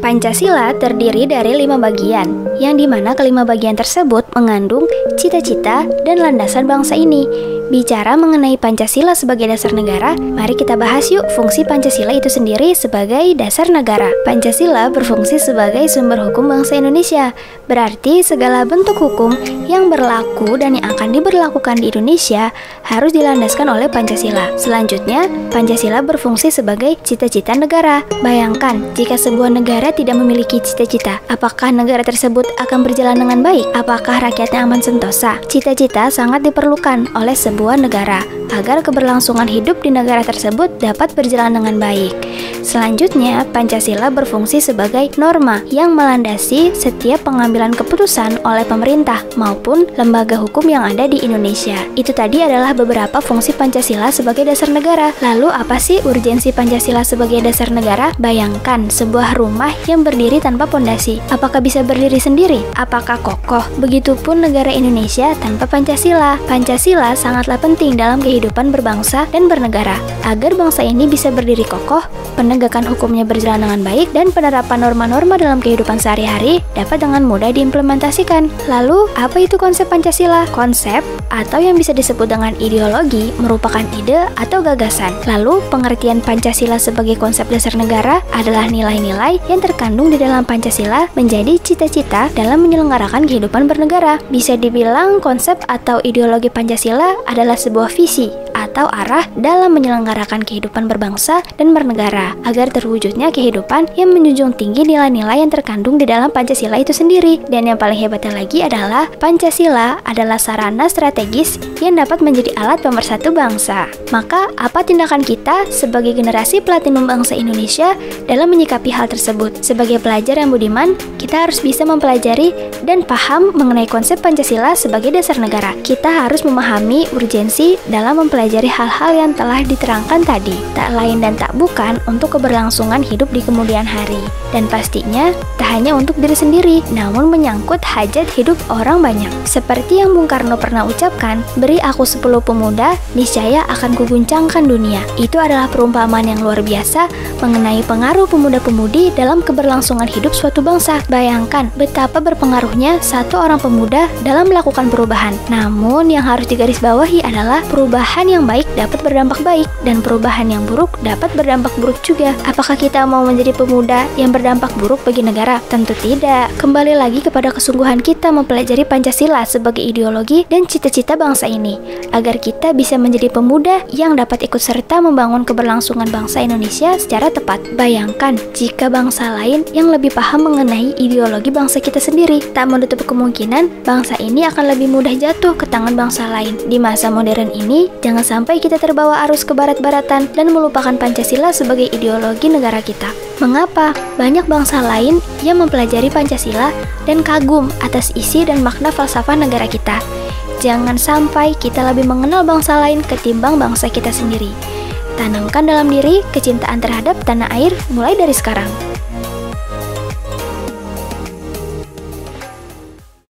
Pancasila terdiri dari 5 bagian, yang dimana kelima bagian tersebut mengandung cita-cita dan landasan bangsa ini. Bicara mengenai Pancasila sebagai dasar negara, mari kita bahas yuk fungsi Pancasila itu sendiri sebagai dasar negara. Pancasila berfungsi sebagai sumber hukum bangsa Indonesia. Berarti segala bentuk hukum yang berlaku dan yang akan diberlakukan di Indonesia harus dilandaskan oleh Pancasila. Selanjutnya, Pancasila berfungsi sebagai cita-cita negara. Bayangkan, jika sebuah negara tidak memiliki cita-cita, apakah negara tersebut akan berjalan dengan baik? Apakah rakyatnya aman sentosa? Cita-cita sangat diperlukan oleh sebuah negara agar keberlangsungan hidup di negara tersebut dapat berjalan dengan baik. Selanjutnya, Pancasila berfungsi sebagai norma yang melandasi setiap pengambilan keputusan oleh pemerintah maupun lembaga hukum yang ada di Indonesia. Itu tadi adalah beberapa fungsi Pancasila sebagai dasar negara. Lalu apa sih urgensi Pancasila sebagai dasar negara? Bayangkan sebuah rumah yang berdiri tanpa pondasi. Apakah bisa berdiri sendiri? Apakah kokoh? Begitupun negara Indonesia tanpa Pancasila. Pancasila sangatlah penting dalam kehidupan berbangsa dan bernegara. Agar bangsa ini bisa berdiri kokoh, penegakan hukumnya berjalan dengan baik, dan penerapan norma-norma dalam kehidupan sehari-hari dapat dengan mudah diimplementasikan. Lalu, apa itu konsep Pancasila? Konsep, atau yang bisa disebut dengan ideologi, merupakan ide atau gagasan. Lalu, pengertian Pancasila sebagai konsep dasar negara adalah nilai-nilai yang terkandung di dalam Pancasila menjadi cita-cita dalam menyelenggarakan kehidupan bernegara. Bisa dibilang konsep atau ideologi Pancasila adalah sebuah visi atau arah dalam menyelenggarakan kehidupan berbangsa dan bernegara agar terwujudnya kehidupan yang menjunjung tinggi nilai-nilai yang terkandung di dalam Pancasila itu sendiri. Dan yang paling hebatnya lagi adalah Pancasila adalah sarana strategis yang dapat menjadi alat pemersatu bangsa. Maka, apa tindakan kita sebagai generasi platinum bangsa Indonesia dalam menyikapi hal tersebut? Sebagai pelajar yang budiman, kita harus bisa mempelajari dan paham mengenai konsep Pancasila sebagai dasar negara. Kita harus memahami urgensi dalam mempelajari hal-hal yang telah diterangkan tadi, tak lain dan tak bukan untuk keberlangsungan hidup di kemudian hari. Dan pastinya, tak hanya untuk diri sendiri, namun menyangkut hajat hidup orang banyak. Seperti yang Bung Karno pernah ucapkan, beri aku 10 pemuda, niscaya akan kuguncangkan dunia. Itu adalah perumpamaan yang luar biasa mengenai pengaruh pemuda-pemudi dalam keberlangsungan hidup suatu bangsa. Bayangkan betapa berpengaruhnya satu orang pemuda dalam melakukan perubahan. Namun, yang harus digarisbawahi adalah perubahan yang baik dapat berdampak baik, dan perubahan yang buruk dapat berdampak buruk juga. Apakah kita mau menjadi pemuda yang berdampak buruk bagi negara? Tentu tidak. Kembali lagi kepada kesungguhan kita mempelajari Pancasila sebagai ideologi dan cita-cita bangsa ini, agar kita bisa menjadi pemuda yang dapat ikut serta membangun keberlangsungan bangsa Indonesia secara tepat. Bayangkan jika bangsa lain yang lebih paham mengenai ideologi bangsa kita sendiri, tak menutup kemungkinan bangsa ini akan lebih mudah jatuh ke tangan bangsa lain. Di masa modern ini, jangan sampai kita terbawa arus kebarat-baratan dan melupakan Pancasila sebagai ideologi negara kita. Mengapa? Banyak bangsa lain yang mempelajari Pancasila dan kagum atas isi dan makna falsafah negara kita. Jangan sampai kita lebih mengenal bangsa lain ketimbang bangsa kita sendiri. Tanamkan dalam diri kecintaan terhadap tanah air mulai dari sekarang.